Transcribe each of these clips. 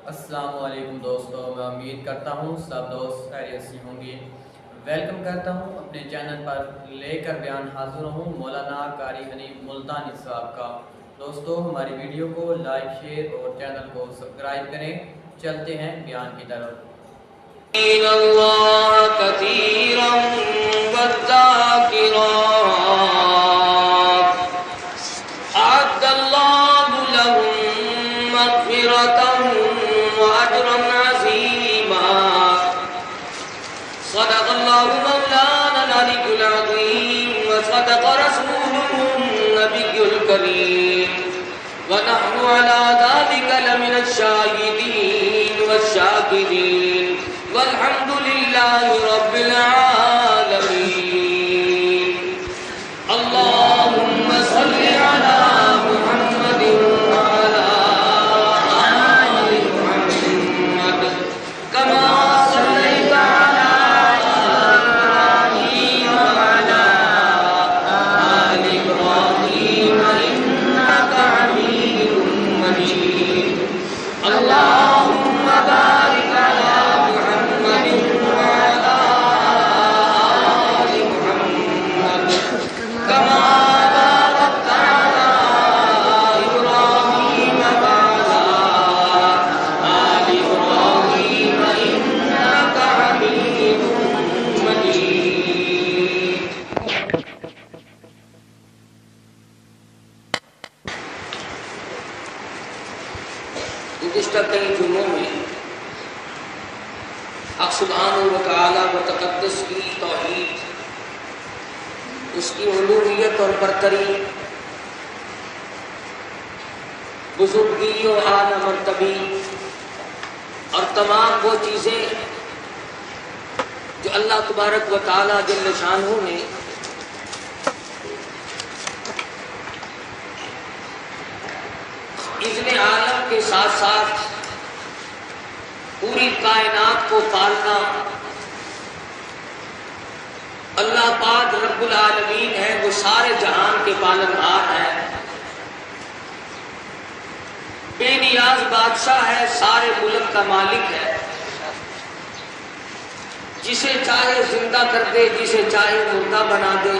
السلام علیکم دوستوں، میں امید کرتا ہوں سب دوست خیریت سے ہوں گے۔ ویلکم کرتا ہوں اپنے چینل پر لے کر بیان حاضر ہوں مولانا قاری حنیف ملتانی صاحب کا۔ دوستو ہماری ویڈیو کو لائک شیئر اور چینل کو سبسکرائب کریں۔ چلتے ہیں بیان کی طرف۔ صدق الله مولانا العلي العظيم وصدق رسوله النبي الكريم ونحن على ذلك لمن الشاهدين والشاكرين والحمد لله رب العالمين اللهم صل على محمد وعلى آل محمد كما صليت على إبراهيم وعلى آل إبراهيم إنك حميد مجيد اللهم بارك على محمد وعلى آل محمد كما باركت على إبراهيم وعلى آل إبراهيم إنك حميد مجيد گزشتہ کئی جمعوں میں حق سبحانہ و تعالی و تقدس کی توحید، اس کی الوہیت اور برتری، بزرگی و اعلیٰ مرتبی اور تمام وہ چیزیں جو اللہ تبارک و تعالی جل شانہ نے اذن عالم کے ساتھ ساتھ پوری کائنات کو پالنا اللہ پاک رب العالمین ہے، وہ سارے جہان کے پالنہار ہے، بے نیاز بادشاہ ہے، سارے ملک کا مالک ہے، جسے چاہے زندہ کر دے، جسے چاہے مردہ بنا دے،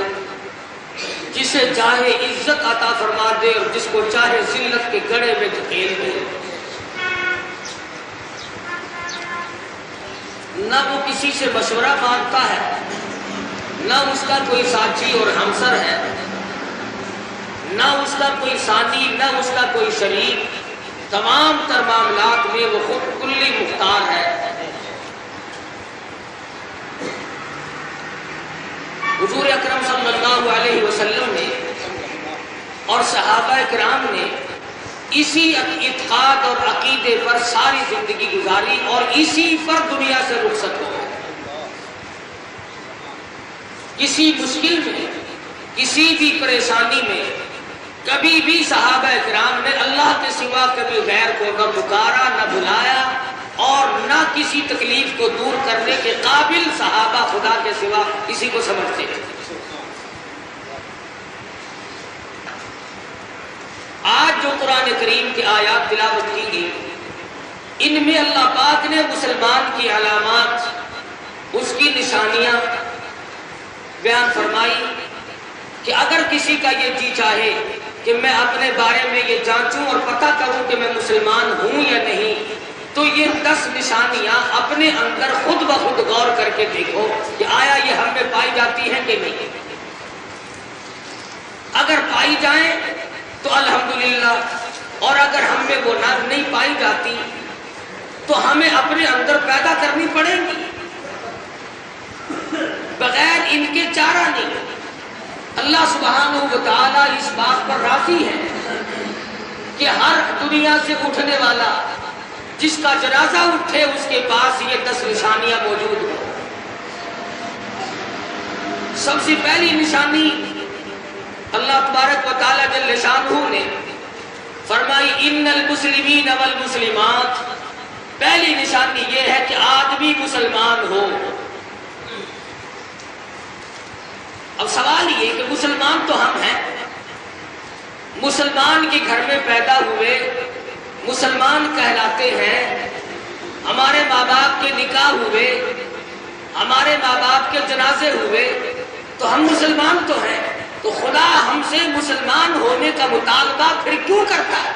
جسے چاہے عزت عطا فرما دے اور جس کو چاہے ذلت کے گڑھے میں دھکیل دے۔ نہ وہ کسی سے مشورہ مانگتا ہے، نہ اس کا کوئی ساتھی اور ہمسر ہے، نہ اس کا کوئی ثانی، نہ اس کا کوئی شریک، تمام تر معاملات میں وہ خود کلی مختار ہے۔ حضور اکرم صلی اللہ علیہ وسلم نے اور صحابہ کرام نے اسی اعتقاد اور عقیدے پر ساری زندگی گزاری اور اسی پر دنیا سے رخصت ہو گئے۔ کسی مشکل میں، کسی بھی پریشانی میں کبھی بھی صحابہ کرام نے اللہ کے سوا کبھی غیر کو نہ پکارا، نہ بلایا اور نہ کسی تکلیف کو دور کرنے کے قابل صحابہ خدا کے سوا کسی کو سمجھتے ہیں۔ آج جو قرآن کریم کی آیات تلاوت کی گئی، ان میں اللہ پاک نے مسلمان کی علامات، اس کی نشانیاں بیان فرمائی کہ اگر کسی کا یہ جی چاہے کہ میں اپنے بارے میں یہ جانچوں اور پتہ کروں کہ میں مسلمان ہوں یا نہیں، تو یہ 10 نشانیاں اپنے اندر خود بخود غور کر کے دیکھو کہ آیا یہ ہم میں پائی جاتی ہیں کہ نہیں۔ اگر پائی جائیں تو الحمدللہ، اور اگر ہم میں وہ نہیں پائی جاتی تو ہمیں اپنے اندر پیدا کرنی پڑے گی، بغیر ان کے چارہ نہیں۔ اللہ سبحانہ و تعالی اس بات پر راضی ہے کہ ہر دنیا سے اٹھنے والا جس کا جنازہ اٹھے اس کے پاس یہ 10 نشانیاں موجود ہیں۔ سب سے پہلی نشانی اللہ تبارک و تعالی جل شانہ نے فرمائی ان المسلمین والمسلمات، پہلی نشانی یہ ہے کہ آدمی مسلمان ہو۔ اب سوال یہ کہ مسلمان تو ہم ہیں، مسلمان کے گھر میں پیدا ہوئے، مسلمان کہلاتے ہیں، کے نکاح ہوئے، ہمارے ماں باپ کے جنازے ہوئے، تو ہم مسلمان تو ہیں، تو خدا ہم سے مسلمان ہونے کا مطالبہ پھر کیوں کرتا ہے؟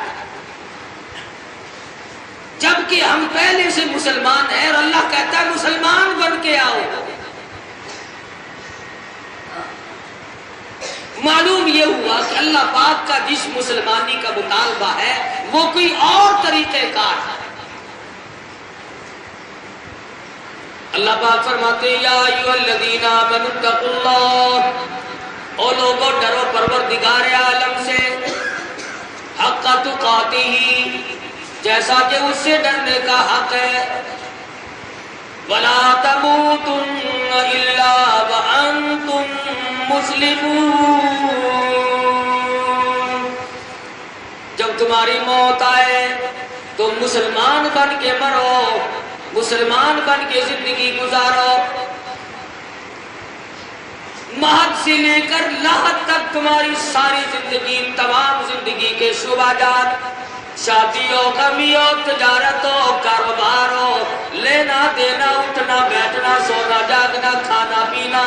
جبکہ ہم پہلے سے مسلمان ہیں، اور اللہ کہتا ہے مسلمان بن کے آؤ۔ معلوم یہ ہوا کہ اللہ پاک کا جس مسلمانی کا مطالبہ ہے وہ کوئی اور طریقہ کار ہے۔ اللہ پاک فرماتے ہیں یا ایھا الذین آمنوا اتقوا اللہ، او لوگو ڈرو پروردگار عالم سے، حق تقاتہ، جیسا کہ اس سے ڈرنے کا حق ہے، ولا تموتن الا وانتم مسلمون، جب تمہاری موت آئے تو مسلمان بن کے مرو، مسلمان بن کے زندگی گزارو۔ مہد سے لے کر لحد تک تمہاری ساری زندگی، تمام زندگی کے شعبہ جات، شادی ہو، غمی ہو، تجارت ہو، کاروبار ہو، لینا دینا، اٹھنا بیٹھنا، سونا جاگنا، کھانا پینا،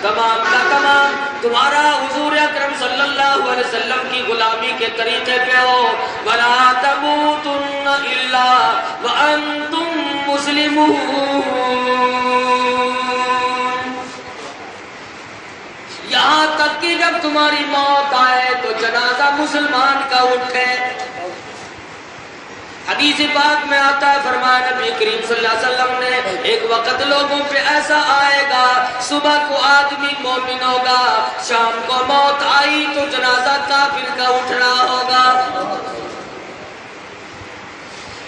تمام کا تمام تمہارا حضور اکرم صلی اللہ علیہ وسلم کی غلامی کے طریقے پہ ہو۔ وَلَا تَمُوتُنَّ إِلَّا وَأَنْتُمْ مُسْلِمُونَ، یہاں تک کہ جب تمہاری موت آئے تو جنازہ مسلمان کا اٹھے۔ حدیث پاک میں آتا ہے، فرمایا نبی کریم صلی اللہ علیہ وسلم نے، ایک وقت لوگوں پہ ایسا آئے گا، صبح کو آدمی مومن ہوگا، شام کو موت آئی تو جنازہ کافر کا اٹھنا ہوگا۔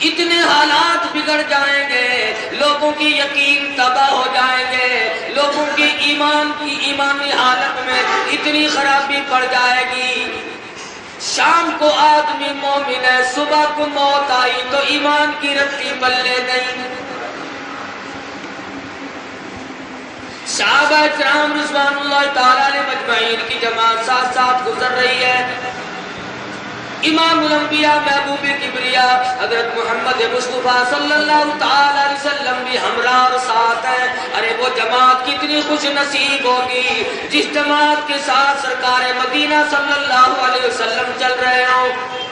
اتنے حالات بگڑ جائیں گے، لوگوں کی یقین تباہ ہو جائیں گے، لوگوں کی ایمانی حالت میں اتنی خرابی پڑ جائے گی۔ شام کو آدمی مومن ہے، صبح کو موت آئی تو ایمان کی رتی پلے نہیں۔ صحابہ کرام رضوان اللہ تعالی علیہ مجمعین کی جماعت ساتھ ساتھ گزر رہی ہے۔ امام الانبیاء محبوب کبریاء حضرت محمد مصطفیٰ صلی اللہ تعالی علیہ وسلم بھی ہمراہ اور ساتھ ہیں۔ ارے وہ جماعت کتنی خوش نصیب ہوگی جس جماعت کے ساتھ سرکار مدینہ صلی اللہ علیہ وسلم چل رہے ہوں۔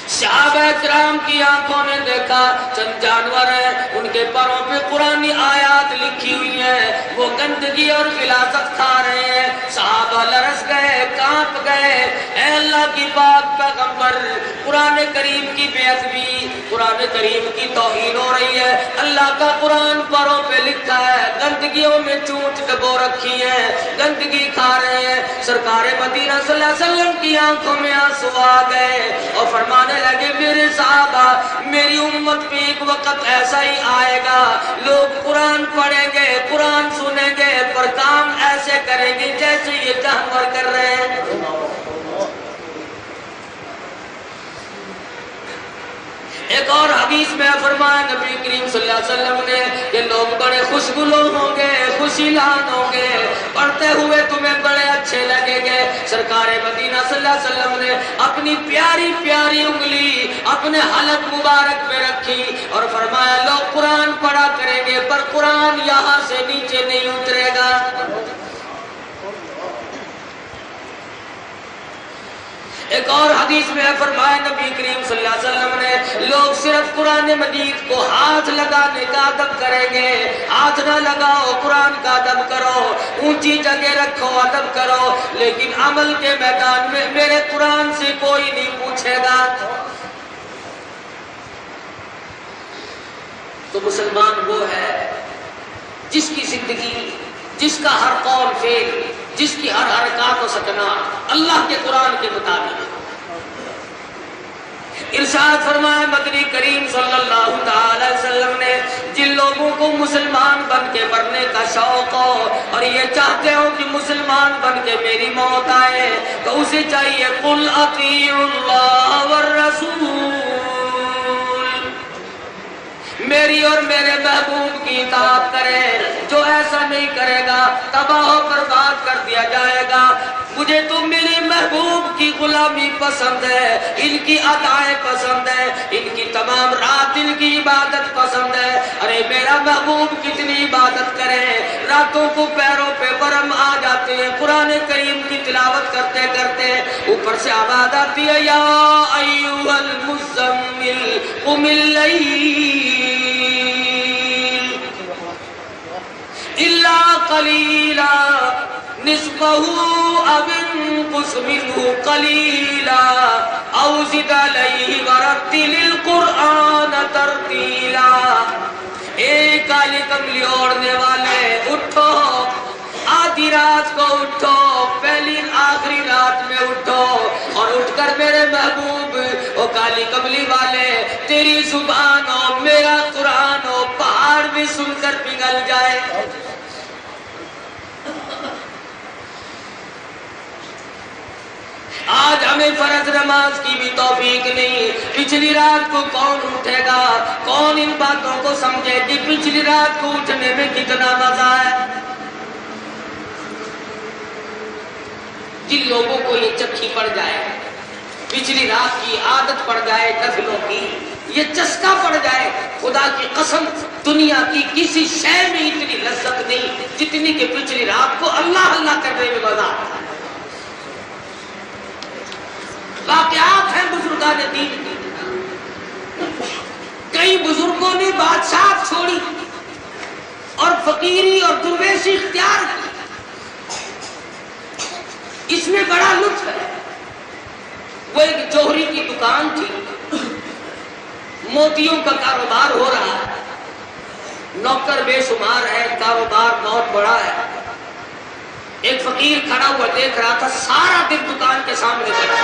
صحابہ کرام کی آنکھوں نے دیکھا چند جانور ہیں، ان کے پروں پہ قرآنی آیات لکھی ہوئی ہیں، وہ گندگی اور غلاظت کھا رہے ہیں۔ صحابہ لرز گئے، کانپ گئے، اے اللہ کی پاک پیغمبر، قرآن کریم کی بے ادبی، قرآن کریم کی توہین ہو رہی ہے۔ اللہ کا قرآن پروں پہ لکھا ہے، گندگیوں میں چونچ ڈبو رکھی ہے، گندگی کھا رہے ہیں۔ سرکار مدینہ صلی اللہ علیہ وسلم کی آنکھوں میں آنسو آ گئے اور فرمانے لگے میرے صحابہ، میری امت پہ ایک وقت ایسا ہی آئے گا، لوگ قرآن پڑھیں گے، قرآن سنیں گے، پر کام ایسے کریں گے جیسے یہ جانور کر رہے ہیں۔ ایک اور حدیث میں فرمایا نبی کریم صلی اللہ علیہ وسلم نے کہ لوگ بڑے خوشگلو ہوں گے، خوشی لان ہوں گے، پڑھتے ہوئے تمہیں بڑے اچھے لگیں گے۔ سرکار مدینہ صلی اللہ علیہ وسلم نے اپنی پیاری پیاری انگلی اپنے حلق مبارک پہ رکھی اور فرمایا لوگ قرآن پڑھا کریں گے پر قرآن یہاں سے نیچے نہیں اترے گا۔ ایک اور حدیث میں فرمایا نبی کریم صلی اللہ علیہ وسلم نے لوگ صرف قرآن مجید کو ہاتھ لگانے کا ادب کریں گے، ہاتھ نہ لگاؤ، قرآن کا ادب کرو، اونچی جگہ رکھو، ادب کرو، لیکن عمل کے میدان میں میرے قرآن سے کوئی نہیں پوچھے گا۔ تو مسلمان وہ ہے جس کی زندگی، جس کا ہر قول فعل، جس کی ہر حرکات و سکنات اللہ کے قرآن کے مطابق۔ ارشاد فرمایا مدنی کریم صلی اللہ تعالی وسلم نے جن لوگوں کو مسلمان بن کے مرنے کا شوق ہو اور یہ چاہتے ہو کہ مسلمان بن کے میری موت آئے تو اسے چاہیے قل اطیعوا اللہ والرسول، میری اور میرے محبوب کی اطاعت کرے، جو ایسا نہیں کرے گا تباہ و برباد کر دیا جائے گا۔ مجھے تو میرے محبوب کی غلامی پسند ہے، ان کی عطائیں پسند ہے، ان کی تمام رات ان کی عبادت پسند ہے۔ ارے میرا محبوب کتنی عبادت کرے، راتوں کو پیروں پہ ورم آ جاتے ہیں قرآن کریم کی تلاوت کرتے کرتے، اوپر سے آواز آتی ہے یا ایھا المزمل قم اللیل الا قلیلا نصفه او انقص منه قلیلا او زد علیہ ورتل القرآن ترتیلا۔ اے کالی کملی اوڑھنے والے اٹھو، آدھی رات کو اٹھو، پہلی آخری رات میں اٹھو اور اٹھ کر میرے محبوب او کالی کملی والے تیری زبان ہو، میرا قرآن ہو، پہاڑ بھی سن کر پگھل جائے۔ آج ہمیں فرض نماز کی بھی توفیق نہیں، پچھلی رات کو کون اٹھے گا، کون ان باتوں کو سمجھے کہ پچھلی رات کو اٹھنے میں کتنا مزہ ہے۔ جن لوگوں کو یہ چکی پڑ جائے، پچھلی رات کی عادت پڑ جائے، نفلوں کی یہ چسکا پڑ جائے، خدا کی قسم دنیا کی کسی شے میں اتنی لذت نہیں جتنی کہ پچھلی رات کو اللہ اللہ کرنے میں مزہ آتا ہے۔ واقعات ہیں بزرگان دین کی، کئی بزرگوں نے بادشاہ چھوڑی اور فقیری اور درویشی اختیار کی، اس میں بڑا لطف ہے۔ وہ ایک جوہری کی دکان تھی، موتیوں کا کاروبار ہو رہا ہے، نوکر بے شمار ہے، کاروبار بہت بڑا ہے۔ ایک فقیر کھڑا ہوا دیکھ رہا تھا، سارا دن دکان کے سامنے بیٹھا۔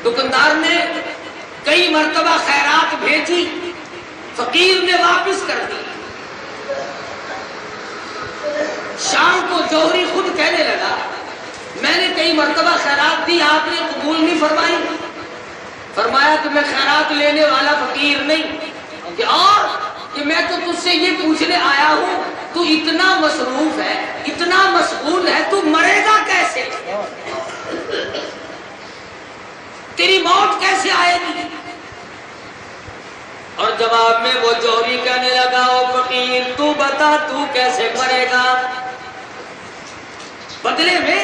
دکاندار نے کئی مرتبہ خیرات بھیجی، فقیر نے واپس کر دی۔ شام کو جوہری خود کہنے لگا میں نے کئی مرتبہ خیرات دی، آپ نے قبول نہیں فرمائی۔ فرمایا کہ میں خیرات لینے والا فقیر نہیں، کہ اور کہ میں تو تجھ سے یہ پوچھنے آیا ہوں تو اتنا مصروف ہے، اتنا مشغول ہے، تو مرے گا کیسے، تیری موت کیسے آئے گی؟ اور جواب میں وہ جوہری کہنے لگا او فقیر تو بتا تو کیسے مرے گا۔ بدلے میں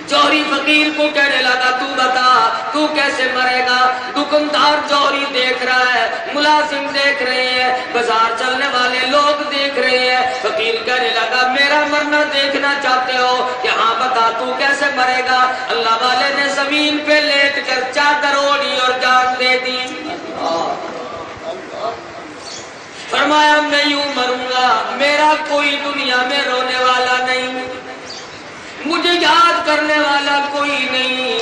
جوہری فقیر کو کہنے لگا تو بتا تو کیسے مرے گا۔ دکاندار جوہری دیکھ رہا ہے، ملازم دیکھ رہے ہیں، بازار چلنے والے لوگ دیکھ رہے ہیں۔ فقیر کہنے لگا میرا مرنا دیکھنا چاہتے ہو کہ ہاں بتا تو کیسے مرے گا۔ اللہ والے نے زمین پہ لیٹ کر چادر اوڑھی اور جان دے دی۔ فرمایا میں یوں مروں گا، میرا کوئی دنیا میں رونے والا نہیں، مجھے یاد کرنے والا کوئی نہیں،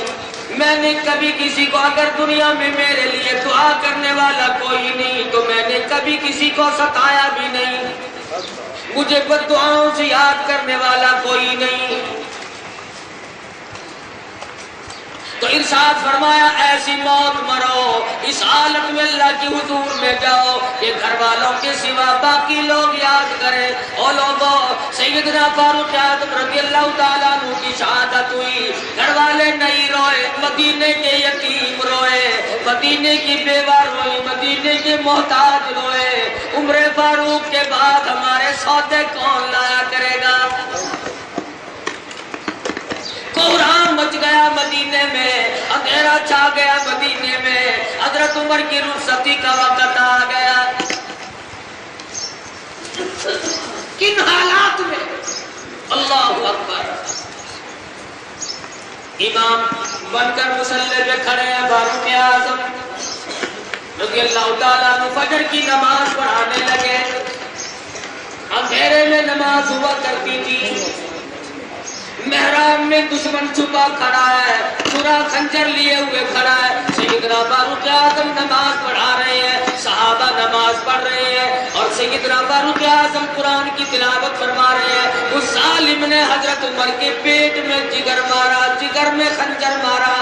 میں نے کبھی کسی کو، اگر دنیا میں میرے لیے دعا کرنے والا کوئی نہیں تو میں نے کبھی کسی کو ستایا بھی نہیں، مجھے بد دعاؤں سے یاد کرنے والا کوئی نہیں۔ تو ارشاد فرمایا ایسی موت مرو، اس حالت میں اللہ کی حضور میں جاؤ کہ گھر والوں کے سوا باقی لوگ یاد کریں۔ او لوگوں، سیدنا فاروق اعظم رضی اللہ تعالیٰ عنہ کی شہادت ہوئی، گھر والے نہیں روئے، مدینے کے یتیم روئے، مدینے کی بیوہ روئی، مدینے کے محتاج روئے۔ عمر فاروق کے بعد ہمارے سودے کون لایا کرے گا؟ کوہرام مچ گیا مدینے میں، اندھیرا چھا گیا مدینے میں، حضرت عمر کی رخصتی کا وقت آ گیا۔ کن حالات میں؟ اللہ اکبر، امام بن کر مصلی پہ کھڑے ہیں فاروق اعظم رضی اللہ تعالیٰ عنہ، فجر کی نماز پڑھانے لگے۔ اندھیرے میں نماز ہوا کرتی تھی، محراب میں دشمن چھپا کھڑا ہے، چھرا خنجر لیے ہوئے کھڑا ہے۔ سیدنا فاروق اعظم نماز پڑھا رہے ہیں، صحابہ نماز پڑھ رہے ہیں، اور سیدنا فاروق اعظم قرآن کی تلاوت فرما رہے ہیں۔ اس ظالم نے حضرت عمر کے پیٹ میں جگر مارا، جگر میں خنجر مارا،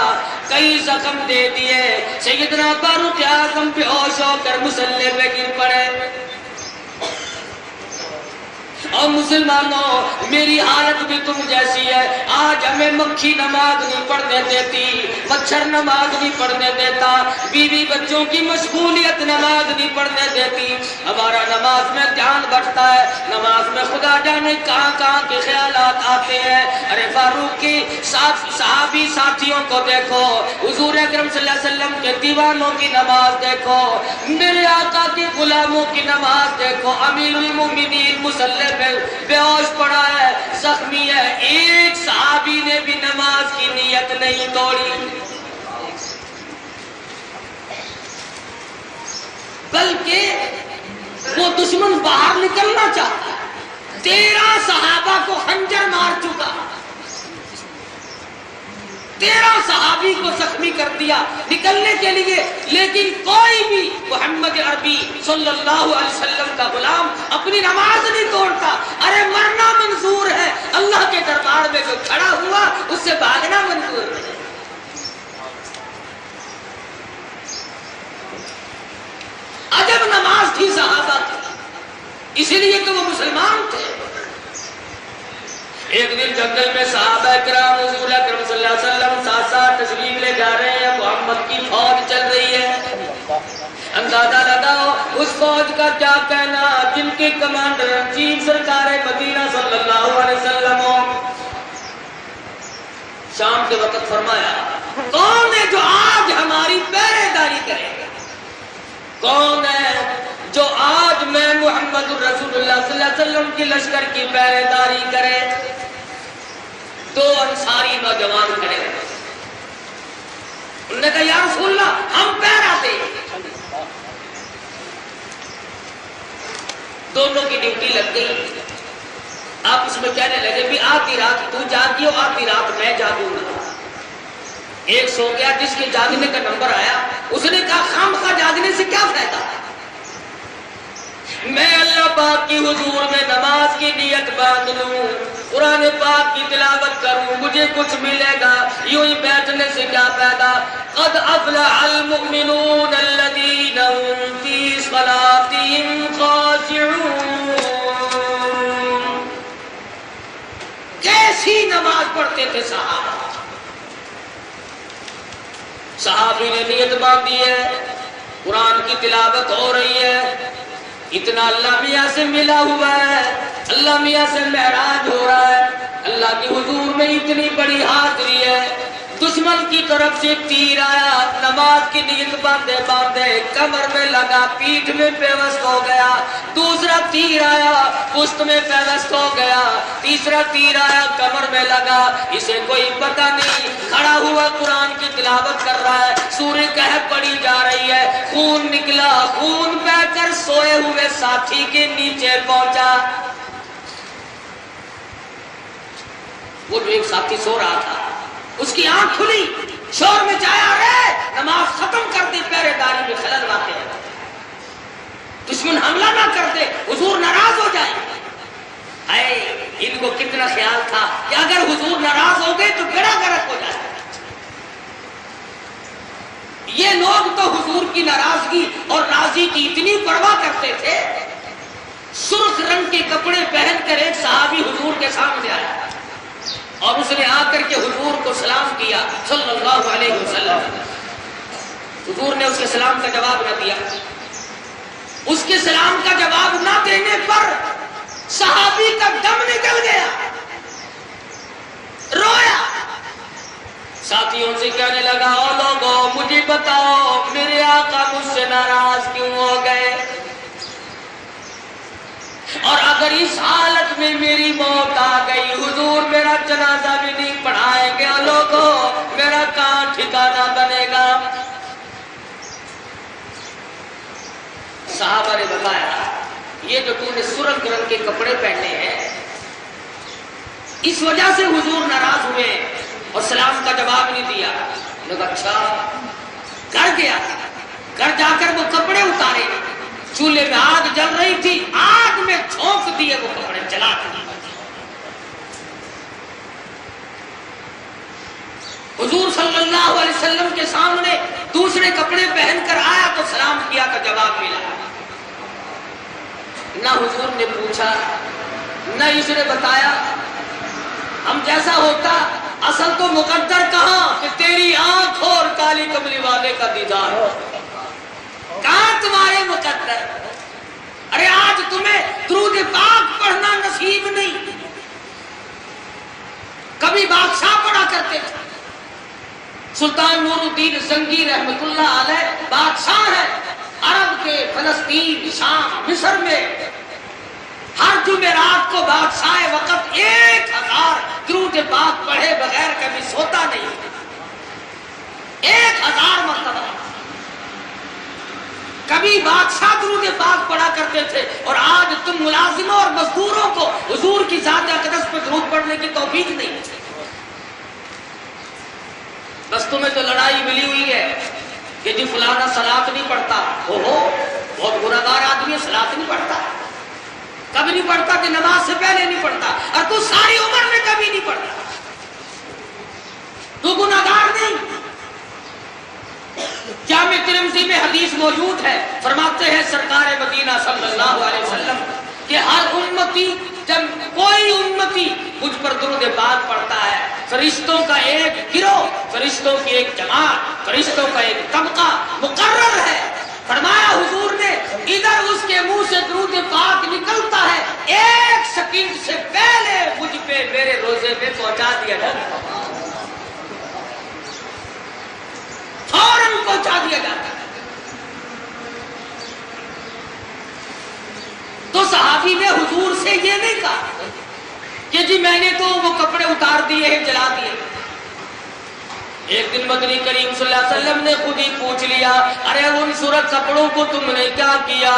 کئی زخم دے دیے۔ سیدنا فاروق اعظم بے ہوش ہو کر مصلی پہ گر پڑے۔ اور مسلمانوں میری حالت بھی تم جیسی ہے. آج ہمیں مکھی نماز نہیں پڑھنے دیتی, مچھر نماز نہیں پڑھنے دیتا, بیوی بچوں کی مشغولیت نماز نہیں پڑھنے دیتی. ہمارا نماز میں دھیان بٹتا ہے, نماز میں خدا جانے کہاں کہاں کے خیالات آتے ہیں. ارے فاروق کی صحابی ساتھیوں کو دیکھو, حضور اکرم صلی اللہ علیہ وسلم کے دیوانوں کی نماز دیکھو, میرے آقا کے غلاموں کی نماز دیکھو. امیر المومنین مصلی پہ بے ہوش پڑا ہے, زخمی ہے, ایک صحابی نے بھی نماز کی نیت نہیں توڑی, بلکہ وہ دشمن باہر نکلنا چاہتا ہے. 13 صحابہ کو خنجر مار چکا, 13 صحابی کو زخمی کر دیا نکلنے کے لیے, لیکن کوئی بھی محمد عربی صلی اللہ علیہ وسلم کا غلام اپنی نماز نہیں توڑتا. ارے مرنا منظور ہے, اللہ کے دربار میں جو کھڑا ہوا اس سے بھاگنا منظور ہے. عجب نماز تھی صحابہ کی, اسی لیے کہ وہ مسلمان تھے. ایک دن جنگل میں صحابہ کرام حضور اکرم صلی اللہ علیہ وسلم ساتھ ساتھ تشریف لے جا رہے ہیں, محمد کی فوج چل رہی ہے. اندازہ لگاؤ اس فوج کا کیا کہنا جن کے کمانڈر ان چیف سرکار مدینہ صلی اللہ علیہ وسلم شام کے وقت فرمایا, کون ہے جو آج ہماری پہرے داری کرے گا, کون ہے جو آج میں محمد رسول اللہ صلی اللہ علیہ وسلم کی لشکر کی پہرے داری کرے. 2 انصاری نوجوان کھڑے ہیں, انہوں نے کہا یا رسول اللہ ہم پہرا دیں. دونوں کی ڈیوٹی لگ گئی. آپ اس میں کہنے لگے بھی آدھی رات تو جاگی ہو, آدھی رات میں جاگوں گا. ایک سو گیا, جس کے جاگنے کا نمبر آیا اس نے کہا خامخواہ جاگنے سے کیا فائدہ, میں اللہ پاک کی حضور میں نماز کی نیت باندھ لوں, قرآن پاک کی تلاوت کروں, مجھے کچھ ملے گا, یوں ہی بیٹھنے سے کیا فائدہ. قد افلح المؤمنون الذین هم فی صلاتهم خاشعون. کیسی نماز پڑھتے تھے صحابہ. صحابی نے نیت باندھی ہے, قرآن کی تلاوت ہو رہی ہے, اتنا اللہ میاں سے ملا ہوا ہے, اللہ میاں سے معراج ہو رہا ہے, اللہ کی حضور میں اتنی بڑی حاضری ہے. دشمن کی طرف سے تیر آیا, نماز کی نیت باندھے باندھے کمر میں لگا, پیٹھ میں پیوست ہو گیا. دوسرا تیر آیا, پشت میں پیوست ہو گیا. تیسرا تیر آیا, کمر میں لگا. اسے کوئی پتہ نہیں, کھڑا ہوا قرآن کی تلاوت کر رہا ہے, سورہ کہف پڑھی جا رہی ہے. خون نکلا, خون بہ کر سوئے ہوئے ساتھی کے نیچے پہنچا. وہ جو ایک ساتھی سو رہا تھا اس کی آنکھ کھلی, شور میں جایا, رے نماز ختم کر دے, پہرے داری میں خلل واقع ہے, دشمن حملہ نہ کر دے, حضور ناراض ہو جائے. اے ان کو کتنا خیال تھا کہ اگر حضور ناراض ہو گئے تو بیڑا غرق ہو جائے. یہ لوگ تو حضور کی ناراضگی اور راضی کی اتنی پرواہ کرتے تھے. سرخ رنگ کے کپڑے پہن کر ایک صحابی حضور کے سامنے آیا اور اس نے آ کر کے حضور کو سلام کیا صلی اللہ علیہ وسلم. حضور نے اس کے سلام کا جواب نہ دیا. اس کے سلام کا جواب نہ دینے پر صحابی کا دم نکل گیا, رویا. ساتھیوں سے کہنے لگا, او لوگوں مجھے بتاؤ میرے آقا مجھ سے ناراض کیوں ہو گئے, اور اگر اس حالت میں میری موت آ گئی حضور میرا جنازہ بھی نہیں پڑھائیں گے, لوگوں میرا کہاں ٹھکانہ بنے گا. صحابہ نے بتایا, یہ جو تم نے سرخ رنگ کے کپڑے پہنے ہیں اس وجہ سے حضور ناراض ہوئے اور سلام کا جواب نہیں دیا. لوگ اچھا. گھر گیا, گھر جا کر وہ کپڑے اتارے, چولہے میں آگ جل رہی تھی, آگ میں جھونک دیے وہ کپڑے, جلا دیے. حضور صلی اللہ علیہ وسلم کے سامنے دوسرے کپڑے پہن کر آیا تو سلام کیا تو جواب ملا. نہ حضور نے پوچھا نہ اس نے بتایا ہم جیسا ہوتا اصل تو مقدر کہاں کہ تیری آنکھ ہو اور کالی کملی والے کا دیدار ہو، کہاں تمہارے مقدر؟ ارے آج تمہیں درود پاک پڑھنا نصیب نہیں، کبھی بادشاہ پڑھا کرتے تھے، سلطان نور الدین زنگی رحمت اللہ علیہ بادشاہ ہے عرب کے، فلسطین، شام، مصر میں، ہر جمعرات کو بادشاہ وقت 1000 درود پاک پڑھے بغیر کبھی سوتا نہیں، 1000 مرتبہ کبھی بادشاہ درود پاک پڑھا کرتے تھے، اور آج تم ملازموں اور مزدوروں کو حضور کی ذات اقدس پہ درود پڑھنے کی توفیق نہیں، بس تمہیں تو لڑائی ملی ہوئی ہے کہ جی فلانا صلاۃ نہیں پڑھتا، بہت گناہگار آدمی ہے، صلاۃ نہیں پڑھتا، کبھی نہیں پڑھتا کہ نماز سے پہلے نہیں پڑھتا، اور تو ساری عمر میں کبھی نہیں پڑھتا، تو گناہگار نہیں۔ جامع ترمذی میں حدیث موجود ہے، فرماتے ہیں سرکار مدینہ صلی اللہ علیہ وسلم کہ ہر امتی، جب کوئی امتی مجھ پر درود پاک پڑھتا ہے، فرشتوں کا ایک گروہ، فرشتوں کی ایک جماعت، فرشتوں کا ایک طبقہ مقرر ہے، فرمایا حضور نے ادھر اس کے منہ سے درود پاک نکلتا ہے، 1 سیکنڈ سے پہلے مجھ پہ میرے روزے میں پہنچا دیا جاتا ہے، فوراً پہنچا دیا جاتا ہے۔ تو صحابی نے حضور سے یہ نہیں کہا کہ جی میں نے تو وہ کپڑے اتار دیے ہیں، جلا دیے۔ ایک دن مدنی کریم صلی اللہ علیہ وسلم نے خود ہی پوچھ لیا، ارے ان سرخ کپڑوں کو تم نے کیا کیا؟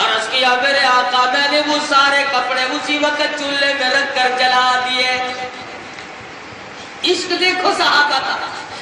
عرض کیا میرے آقا میں نے وہ سارے کپڑے اسی وقت چولہے میں رکھ کر جلا دیے۔ عشق دیکھو صحابہ کا،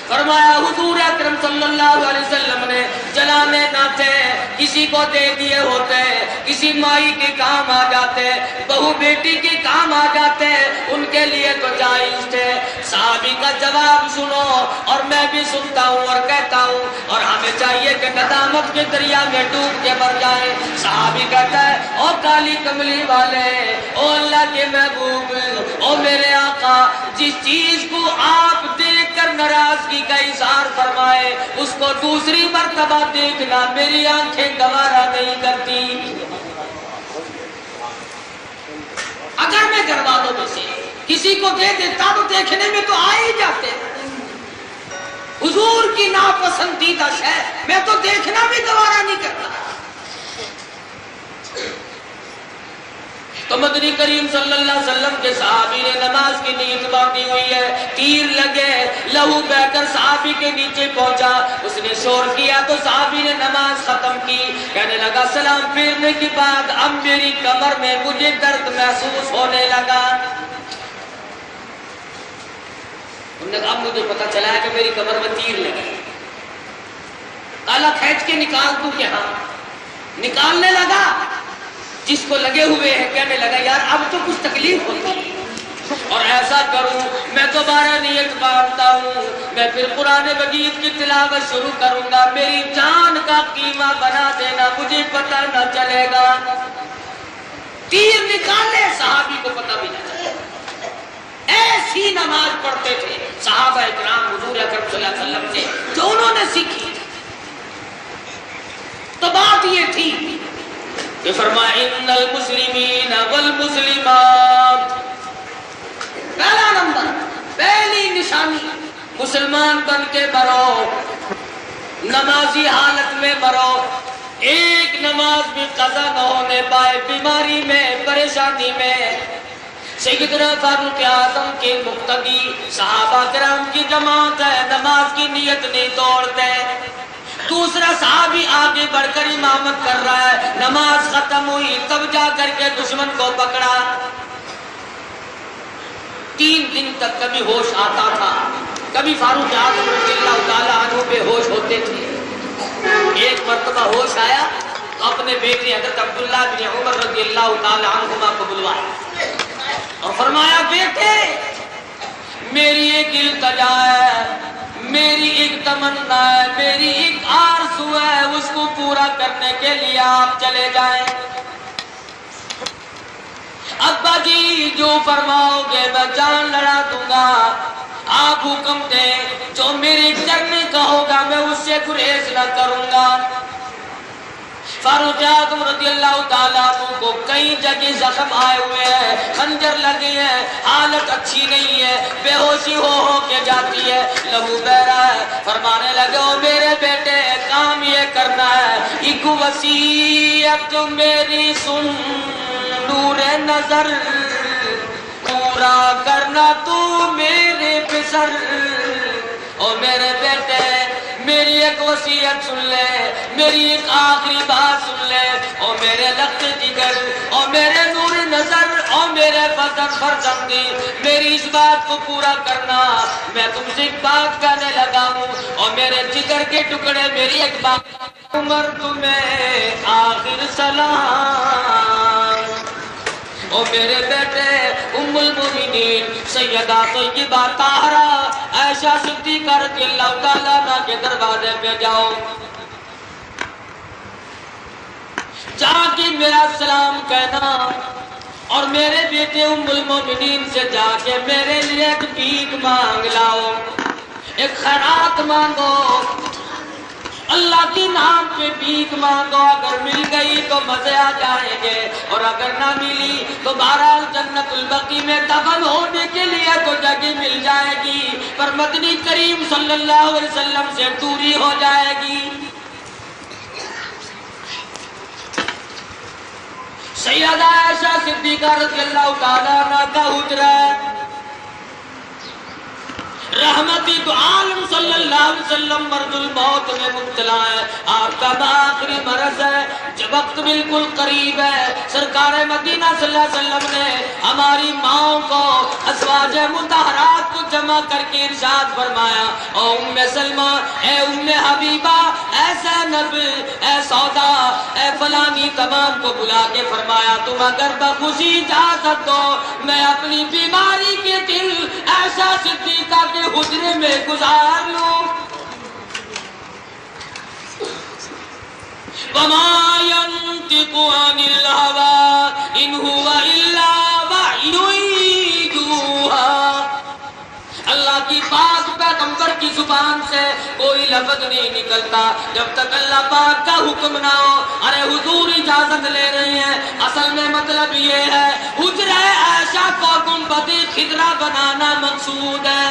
فرمایا حضور اکرم صلی اللہ علیہ وسلم نے جلانے نہ تھے، کسی کو دے دیے ہوتے، کسی مائی کے کام آ جاتے، بہو بیٹی کے کام آ جاتے، ان کے لیے تو جائز تھے۔ صحابی کا جواب سنو، اور میں بھی سنتا ہوں اور کہتا ہوں، اور ہمیں چاہیے کہ ندامت کے دریا میں ڈوب کے مر جائیں۔ صحابی کہتا ہے او کالی کملی والے، او اللہ کے محبوب، او میرے آقا، جس چیز کو آپ دیکھ کر ناراضگی کا اظہار فرمائے اس کو دوسری مرتبہ دیکھنا میری آنکھیں گوارا نہیں کرتی۔ اگر میں گھر والوں میں سے کسی کو دے دیتا تو دیکھنے میں تو آ ہی جاتے، حضور کی ناپسندیدہ شے میں تو دیکھنا بھی گوارا نہیں کرتا۔ تو مدنی کریم صلی اللہ علیہ وسلم کے صحابی نے نماز کی نیت باندھی ہوئی ہے، تیر لگے، لہو بہ کر صحابی کے نیچے پہنچا، اس نے شور کیا تو صحابی نے نماز ختم کی، کہنے لگا سلام پھیرنے کے بعد اب میری کمر میں مجھے درد محسوس ہونے لگا۔ اب مجھے پتا چلا ہے کہ میری کمر میں تیر لگی، تالا کھینچ کے نکال دوں کیا؟ نکالنے لگا، جس کو لگے ہوئے ہیں کہنے لگا یار اب تو کچھ تکلیف ہوتی، اور ایسا کروں میں دوبارہ نیت باندھتا ہوں، میں پھر قرآن مجید کی تلاوت شروع کروں گا، میری جان کا قیمہ بنا دینا، مجھے پتہ نہ چلے گا۔ تیر نکالنے صحابی کو پتہ بھی نہ چلے، ایسی نماز پڑھتے تھے صحابہ اکرام حضور اکرم صلی اللہ علیہ وسلم سے جو انہوں نے سیکھی۔ تو بات یہ تھی کہ فرمایا ان المسلمین والمسلمات، پہلا نمبر، پہلی نشانی، مسلمان بن کے مرو، نمازی حالت میں مرو، ایک نماز بھی قضا نہ ہونے پائے، بیماری میں، پریشانی میں۔ سیدنا فاروق اعظم کے مقتدی صحابہ کرام کی جماعت ہے، نماز کی نیت نہیں توڑتے۔ دوسرا صحابی آگے بڑھ کر امامت کر رہا ہے، نماز ختم ہوئی تب جا کر کے دشمن کو پکڑا۔ 3 دن تک کبھی ہوش آتا تھا، کبھی فاروق اعظم رضی اللہ تعالیٰ عنہ بے ہوش ہوتے تھے۔ ایک مرتبہ ہوش آیا تو اپنے بیٹے حضرت عبداللہ بن عمر رضی اللہ تعالیٰ عنہما کو بلوایا اور فرمایا بیٹے میری ایک التجا ہے، میری ایک تمنا ہے، میری ایک آرزو ہے، اس کو پورا کرنے کے لیے آپ چلے جائیں۔ ابا جی جو فرماؤ گے میں جان لڑا دوں گا، آپ حکم دیں جو میرے کرنے کا ہوگا میں اس سے گریز نہ کروں گا۔ فاروق اعظم رضی اللہ تعالیٰ عنہ کو کئی جگہ زخم آئے ہوئے ہیں، خنجر لگے ہیں، حالت اچھی نہیں ہے، بے ہوشی ہو کے جاتی ہے، لہو بہ رہا ہے۔ فرمانے لگے او میرے بیٹے کام یہ کرنا ہے، ایک وصیت میری سن نور نظر، پورا کرنا تو میرے پسر۔ او میرے بیٹے میری ایک وصیت سن لے، میری ایک آخری بات سن لے، او میرے لخت جگر، او میرے نور نظر، او میرے فضل فرزندی، میری اس بات کو پورا کرنا۔ میں تم سے ایک بات کہنے لگا ہوں، او میرے جگر کے ٹکڑے، میری ایک بات، عمر تمہیں آخر سلام۔ او میرے بیٹے ام المومنین سیدہ طیبہ طاہرہ عائشہ صدیقہ رضی اللہ تعالیٰ عنہ کے دروازے پہ جاؤ، جا کے میرا سلام کہنا، اور میرے بیٹے ام المومنین سے جا کے میرے لیے ایک بھیک مانگ لاؤ، ایک خیرات مانگو، اللہ کے نام پہ بھیک مانگو۔ اگر مل گئی تو مزے آ جائیں گے، اور اگر نہ ملی تو بہرحال جنت البقیع میں دفن ہونے کے لیے تو جگہ مل جائے گی، پر مدنی کریم صلی اللہ علیہ وسلم سے دوری ہو جائے گی۔ سیدہ عائشہ صدیقہ رضی اللہ تعالیٰ عنہ کا حجرہ ہے، رحمتی تو عالم صلی اللہ علیہ وسلم مرض الموت میں مبتلا ہے، آپ کا آخری مرض ہے، جب وقت بالکل قریب ہے، سرکار مدینہ صلی اللہ علیہ وسلم نے ہماری ماؤں کو، ازواج مطہرات کو جمع کر کے ارشاد فرمایا، او ام سلمہ، اے ام حبیبہ، اے زینب، اے سودا، اے فلانی، تمام کو بلا کے فرمایا تم اگر بخوشی اجازت دو میں اپنی بیماری کے دل عائشہ صدیقہ کے حجرے میں گزار لوں۔ وَمَا يَنْطِقُ عَنِ الْهَوَىٰ إِنْ هُوَ إِلَّا وَحْيٌ يُوحَىٰ۔ اللہ کی پاک پیغمبر کی زبان سے کوئی لفظ نہیں نکلتا جب تک اللہ پاک کا حکم نہ ہو۔ ارے حضور اجازت لے رہے ہیں، اصل میں مطلب یہ ہے حجرہ عائشہ کو گنبد خضرا بنانا مقصود ہے۔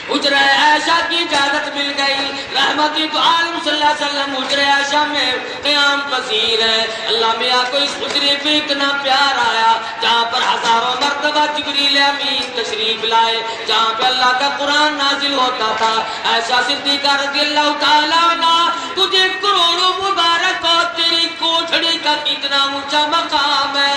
حجرہ عائشہ کی اجازت مل گئی، رحمتی تو عالم صلی اللہ علیہ وسلم حجرہ عائشہ میں قیام پذیر ہے۔ اللہ میاں کو اس حجرے پہ اتنا پیار آیا جہاں پر ہزاروں مرتبہ جبریل امین تشریف لائے، جہاں پہ اللہ کا قرآن نازل ہوتا تھا۔ عائشہ صدیقہ رضی اللہ تعالیٰ عنہ، تجھے کروڑوں مبارک اور تیری کوٹھڑی کا کتنا اونچا مقام ہے۔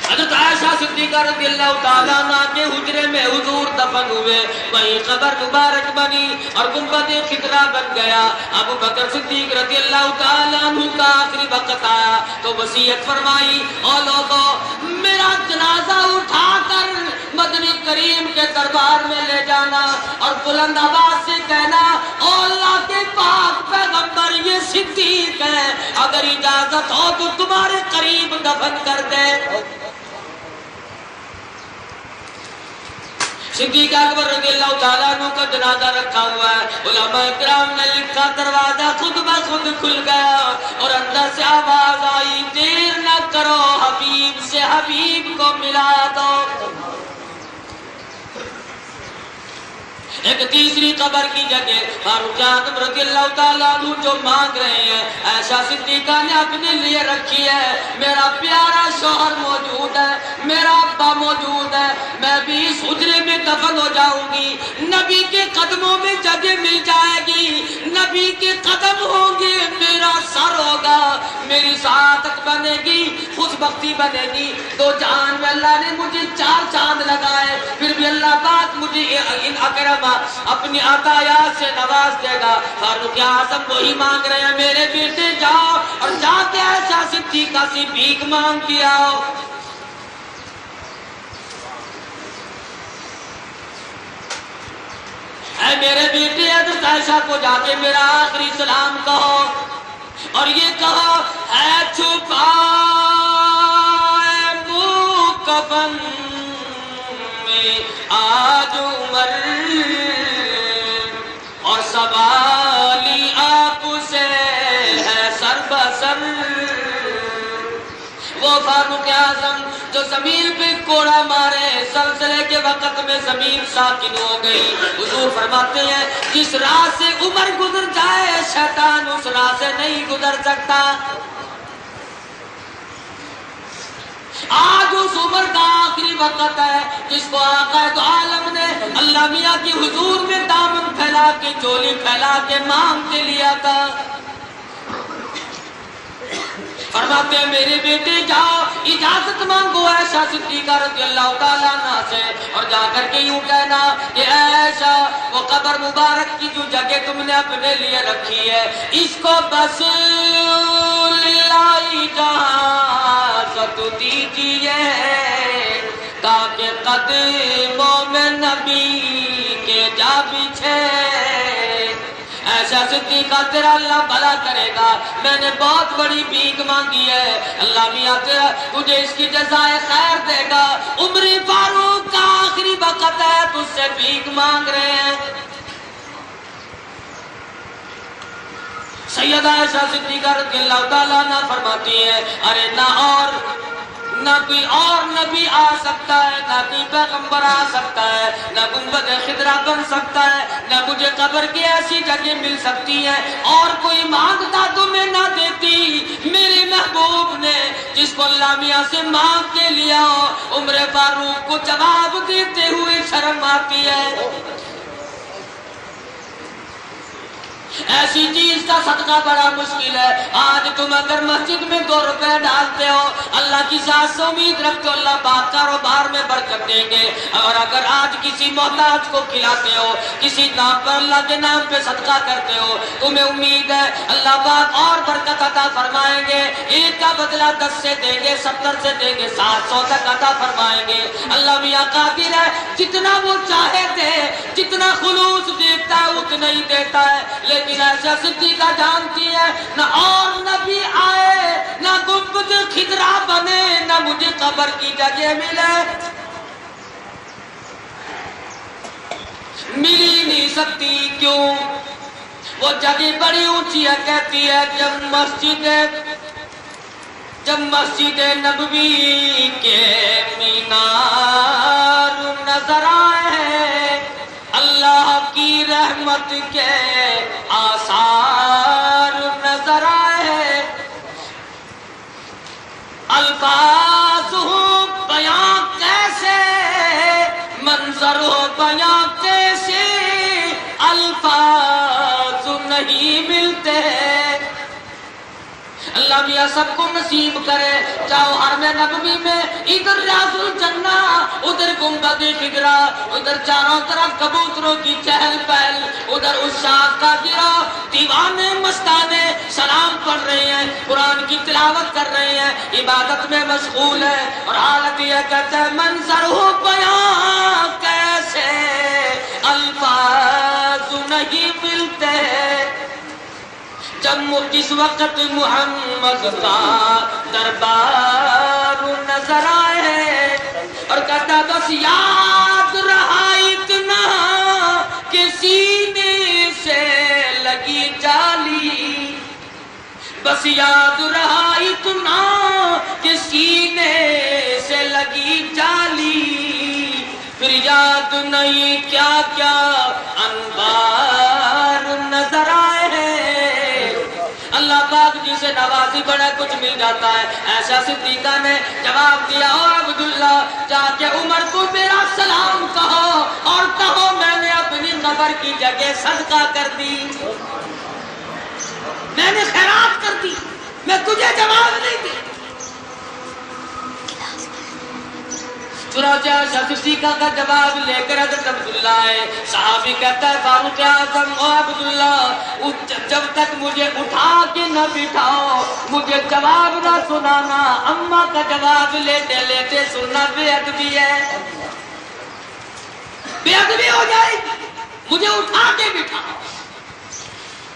حضرت عائشہ صدیقہ رضی اللہ تعالیٰ عنہ کے حجرے میں حضور دفن ہوئے، وہیں قبر مبارک بنی اور گنبد خضرا بن گیا۔ ابو بکر صدیق رضی اللہ تعالیٰ عنہ کا آخری وقت آیا تو وصیت فرمائی، او لوگو میرا جنازہ اٹھا کر مدنی کریم کے دربار میں لے جانا اور بلند آواز سے کہنا، او اللہ کے پاک پیغمبر یہ صدیق ہے، اگر اجازت ہو تو تمہارے قریب دفن کر دے۔ صدیق اکبر رضی اللہ تعالیٰ عنہ کا جنازہ رکھا ہوا ہے، علماء کرام نے لکھا دروازہ خود بخود کھل گیا اور اندر سے آواز آئی، دیر نہ کرو حبیب سے حبیب کو ملا دو۔ ایک تیسری قبر کی جگہ فاروق اعظم رضی اللہ تعالیٰ عنہ جو مانگ رہے ہیں عائشہ صدیقہ نے اپنے لیے رکھی ہے، میرا پیارا شوہر موجود ہے، میرا ابا موجود ہے، میں بھی اس حجرے میں دفن ہو جاؤں گی، نبی کے قدموں میں جگہ مل جائے گی، نبی کے قدم ہوں گے، میرا سر ہوگا، میری سعادت بنے گی، خوشبختی بنے گی۔ تو جہان میں اللہ نے مجھے 4 چاند لگائے، پھر بھی اللہ پاک مجھے ان اکرمہ اپنی عطایات سے نواز دے گا۔ فاروق اعظم وہی مانگ رہے ہیں، میرے بیٹے جاؤ اور جا کے عائشہ صدیقہ سے بھیک مانگ کے آؤ۔ اے میرے بیٹے حضرت عائشہ کو جا کے میرا آخری سلام کہو، اور یہ کہو ہے چھپائے منہ کفن میں آج عمر، اور سوالی آپ سے ہے سر بسر۔ وہ فاروق اعظم جو زمین پہ کوڑا مارے، زلزلے کے وقت میں زمین ساکن ہو گئی، حضور فرماتے ہیں جس راہ سے عمر گزر جائے شیطان اس راہ سے نہیں گزر سکتا۔ آج اس عمر کا آخری وقت ہے جس کو آقا دو عالم نے اللہ میاں کی حضور میں دامن پھیلا کے چولی پھیلا کے مانگ کے لیا تھا۔ فرماتے ہیں میرے بیٹے جاؤ اجازت مانگو عائشہ صدیقہ رضی اللہ تعالیٰ عنہ سے، اور جا کر کے یوں کہنا کہ عائشہ وہ قبر مبارک کی جو جگہ تم نے اپنے لیے رکھی ہے اس کو بس للہ اجازت دیجیے تاکہ قدموں میں نبی کے جا بچھے۔ ایسا صدیقہ تیرا اللہ بھلا کرے گا، میں نے بہت بڑی بھیک مانگی ہے، اللہ میاں تیرا تجھے اس کی جزائے خیر دے گا۔ عمر فاروق کا آخری وقت ہے، تجھ سے بھیک مانگ رہے ہیں۔ سیدہ عائشہ صدیقہ رضی اللہ تعالیٰ عنہ فرماتی ہے ارے نہ کوئی اور نبی آ سکتا ہے، نہ کوئی پیغمبر آ سکتا ہے، نہ گنبد خضرا بن سکتا ہے، نہ مجھے قبر کی ایسی جگہ مل سکتی ہے، اور کوئی مانگتا تو میں نہ دیتی۔ میرے محبوب نے جس کو اللہ میاں سے مانگ کے لیا ہو، عمر فاروق کو جواب دیتے ہوئے شرم آتی ہے۔ ایسی چیز کا صدقہ بڑا مشکل ہے۔ آج تم اگر مسجد میں 2 روپے ڈالتے ہو، اللہ کی ذات سے امید رکھتے ہو اللہ پاک کاروبار میں برکت دیں گے، اور اگر آج کسی محتاج کو کھلاتے ہو، کسی نام پر اللہ کے نام پہ صدقہ کرتے ہو، تمہیں امید ہے اللہ پاک اور برکت عطا فرمائیں گے۔ 1 کا بدلہ 10 سے دیں گے، 70 سے دیں گے، 700 تک عطا فرمائیں گے۔ اللہ میاں قادر ہے، جتنا وہ چاہے دے، جتنا خلوص دیتا ہے اتنا ہی دیتا ہے۔ لیکن عائشہ صدیقہ جانتی ہے نہ اور نبی آئے، نہ گنبد خضرا بنے، نہ مجھے قبر کی جگہ ملے، مل ہی نہیں سکتی۔ کیوں؟ وہ جگہ بڑی اونچی ہے، کہتی ہے جب مسجد نبوی کے مینار نظر آئے، اللہ کی رحمت کے آثار نظر آئے، الفاظ ہو بیاں کیسے، منظر ہو بیاں کیسے، الفاظ نہیں ملتے۔ اللہ میاں سب کو نصیب کرے، چاہو حرم نبوی میں ادھر ریاض الجنہ، ادھر گنبد خضرا، ادھر چاروں طرف کبوتروں کی چہل پہل، ادھر عشاق کا گراؤ، دیوانے مستانے سلام پڑھ رہے ہیں، قرآن کی تلاوت کر رہے ہیں، عبادت میں مشغول ہے، اور حالت یہ کہتا ہے منظر ہو بیاں کیسے، الفاظ نہیں ملتے۔ جب جس وقت محمد کا دربار نظر آئے، اور کہتا بس یاد رہا اتنا کہ سینے سے لگی جالی، بس یاد رہا اتنا کہ سینے سے لگی جالی، پھر یاد نہیں کیا کیا انوار نظر آئے ہیں۔ اللہ پاک جسے نوازی بڑا کچھ مل جاتا ہے۔ ایسا صدیقہ نے جواب دیا او عبداللہ جا کے عمر کو میرا سلام کہو، اور کہو میں نے اپنی قبر کی جگہ صدقہ کر دی، میں نے خیرات کر دی، میں تجھے جواب نہیں دی۔ چنانچہ صدیقہ کا جواب لے کر حضرت عبداللہ آئے، صحابی کہتا ہے فاروق اعظم او عبداللہ جب تک مجھے اٹھا کے نہ بٹھاؤ مجھے جواب نہ سنانا، اماں کا جواب لیتے لیتے سننا بے ادبی ہے، بے ادبی ہو جائے گی، مجھے اٹھا کے بٹھاؤ۔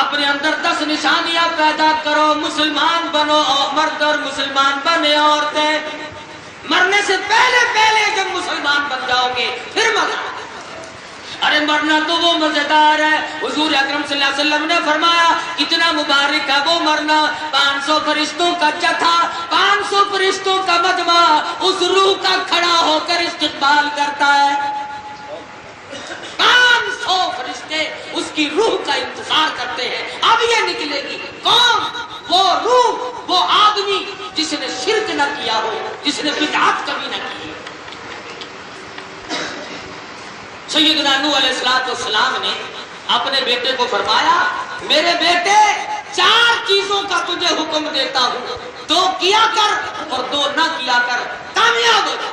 اپنے اندر 10 نشانیاں پیدا کرو، مسلمان بنو، اور مرد اور مسلمان بنے عورتیں، مرنے سے پہلے پہلے جب مسلمان بن جاؤ گے پھر مزہ۔ ارے مرنا تو وہ مزیدار ہے، حضور اکرم صلی اللہ علیہ وسلم نے فرمایا کتنا مبارک ہے وہ مرنا، 500 فرشتوں کا جتھا، 500 فرشتوں کا مجمع اس روح کا کھڑا ہو کر استقبال کرتا ہے، 500 فرشتے اس کی روح کا انتظار کرتے ہیں، اب یہ نکلے گی کون؟ وہ روح، وہ آدمی جس نے شرک نہ کیا ہو، جس نے بدعت کبھی نہ کی۔ سیدنا نوح علیہ السلام نے اپنے بیٹے کو فرمایا میرے بیٹے 4 چیزوں کا تجھے حکم دیتا ہوں، 2 کیا کر اور 2 نہ کیا کر، کامیاب ہو جا۔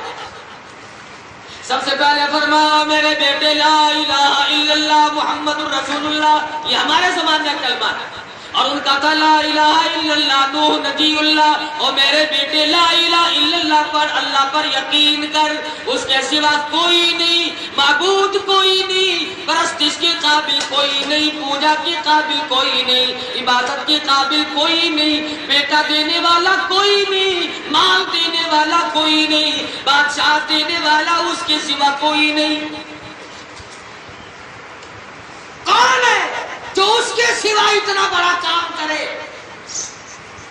سب سے پہلے فرمایا میرے بیٹے لا الہ الا اللہ محمد الرسول اللہ، یہ ہمارے زمانے کا کلمہ ہے، اور ان کا تھا لا الہ الا اللہ نوح نبی اللہ، اور میرے بیٹے لا الہ الا اللہ پر، اللہ پر یقین کر، اس کے سوا کوئی نہیں، معبود کوئی نہیں، پرستش کے قابل کوئی نہیں، پوجا کے قابل کوئی نہیں، عبادت کے قابل کوئی نہیں، بیٹا دینے والا کوئی نہیں، مال دینے والا کوئی نہیں، بادشاہ دینے والا اس کے سوا کوئی نہیں۔ کون ہے جو اس کے سوا اتنا بڑا کام کرے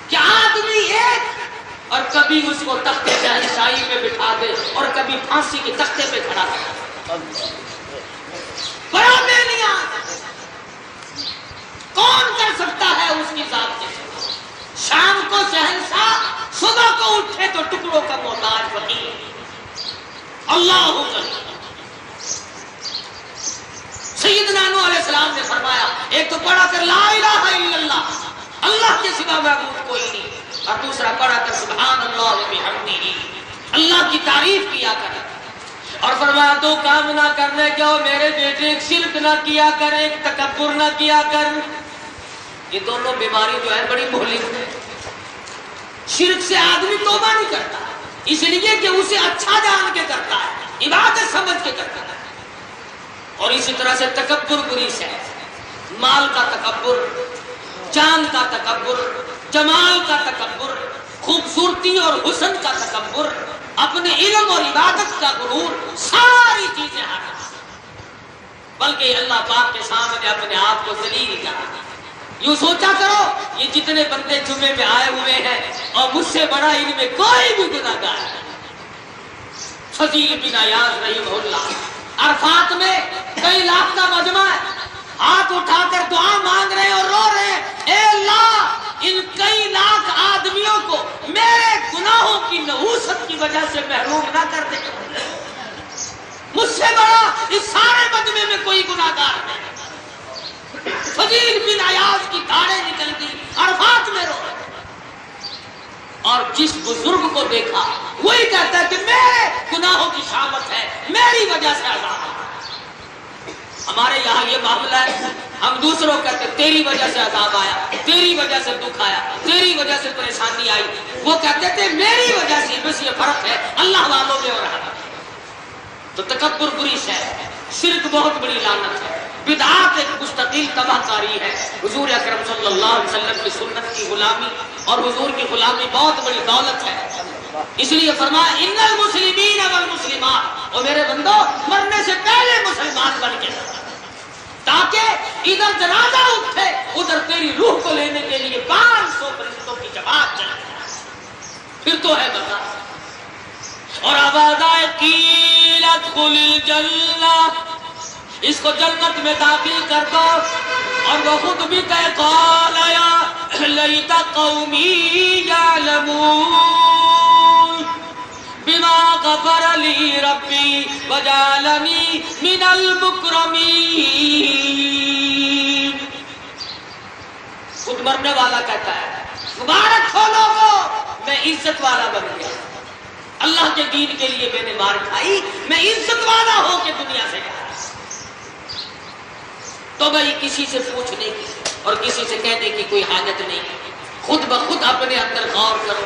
کہ آدمی ایک اور کبھی اس کو تخت شاہی پہ بٹھا دے اور کبھی پھانسی کے تختے پہ کھڑا کر، بڑا میں نہیں آتا، کون کر سکتا ہے اس کی ذات کے سوا؟ شام کو شہنشاہ، صبح کو اٹھے تو ٹکڑوں کا محتاج فقیر، اللہ حکم۔ سیدنا نوح علیہ السلام نے فرمایا ایک تو پڑھا کر لا الہ الا اللہ، اللہ کے سوا معبود کوئی نہیں، اور دوسرا پڑھا کر سبحان اللہ و بحمدہ، اللہ کی تعریف کیا کر، اور فرمایا 2 کام نہ کرنے کے ہو میرے بیٹے، ایک شرک نہ کیا کر، ایک تکبر نہ کیا کر۔ یہ دونوں بیماری جو ہے بڑی مہلک ہے۔ شرک سے آدمی توبہ نہیں کرتا اس لیے کہ اسے اچھا جان کے کرتا ہے، عبادت سمجھ کے کرتا ہے، اور اسی طرح سے تکبر بری سے، مال کا تکبر، جان کا تکبر، جمال کا تکبر، خوبصورتی اور حسن کا تکبر، اپنے علم اور عبادت کا غرور، ساری چیزیں حرام، بلکہ اللہ پاک کے سامنے اپنے آپ کو ذلیل کرنا۔ یوں سوچا کرو یہ جتنے بندے جمعے میں آئے ہوئے ہیں اور مجھ سے بڑا ان میں کوئی بھی گناہگار نہیں۔ فضیل بن عیاض رحمہ اللہ عرفات میں کئی لاکھ کا مجمع ہے، ہاتھ اٹھا کر دعا مانگ رہے ہیں اور رو رہے ہیں، اے اللہ ان کئی لاکھ آدمیوں کو میرے گناہوں کی نحوست کی وجہ سے محروم نہ کر دے، مجھ سے بڑا اس سارے مجمع میں کوئی گناہگار نہیں۔ فضیل بن عیاض کی داڑھیں نکل گئی، عرفات میں رو رہے، اور جس بزرگ کو دیکھا وہی کہتا ہے کہ میرے گناہوں کی شامت ہے، میری وجہ سے عذاب ہے۔ ہمارے یہاں یہ معاملہ ہے، ہم دوسروں کہتے تیری وجہ سے عذاب آیا، تیری وجہ سے دکھ آیا، تیری وجہ سے پریشانی آئی، وہ کہتے تھے میری وجہ سے، بس یہ فرق ہے اللہ والوں میں اور ہمیں۔ تو تکبر بری شے ہے، شرک بہت بڑی لعنت ہے، بدعات ایک مستقل تباہ کاری ہے۔ حضور اکرم صلی اللہ علیہ وسلم کی سنت کی غلامی اور حضور کی غلامی بہت بڑی دولت ہے، اس لیے فرمایا ان المسلمین والمسلمات، اور میرے بندو مرنے سے پہلے مسلمان بن کے تاکہ ادھر جنازہ اٹھے ادھر تیری روح کو لینے کے لیے 500 فرشتوں کی جماعت چلے، پھر تو ہے بتا۔ اور آواز آئے قیل ادخل الجنہ، اس کو جنت میں داخل کر دو، اور وہ خود بھی کہے قال یا لیت قومی یعلمون بما غفر لی ربی وجعلنی من المکرمین۔ خود مرنے والا کہتا ہے مبارک ہو لوگوں، میں عزت والا بن گیا، اللہ کے دین کے لیے میں نے مار کھائی، میں عزت والا ہو کے دنیا سے گیا۔ تو بھائی کسی سے پوچھنے کی اور کسی سے کہنے کی کوئی حاجت نہیں، خود بخود اپنے اندر غور کرو،